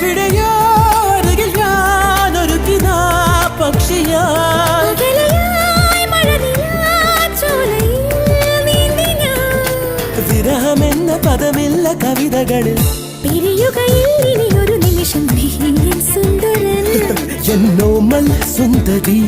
എവിടെയോ അരികിൽ ഞാനൊരു കിനാ പക്ഷിയാ വിരഹമെന്ന പദമില്ല കവിതകളിൽ പിരിയുകയില്ലൊരു നിമിഷം സുന്ദരൻ എന്നോമൽ സുന്ദരി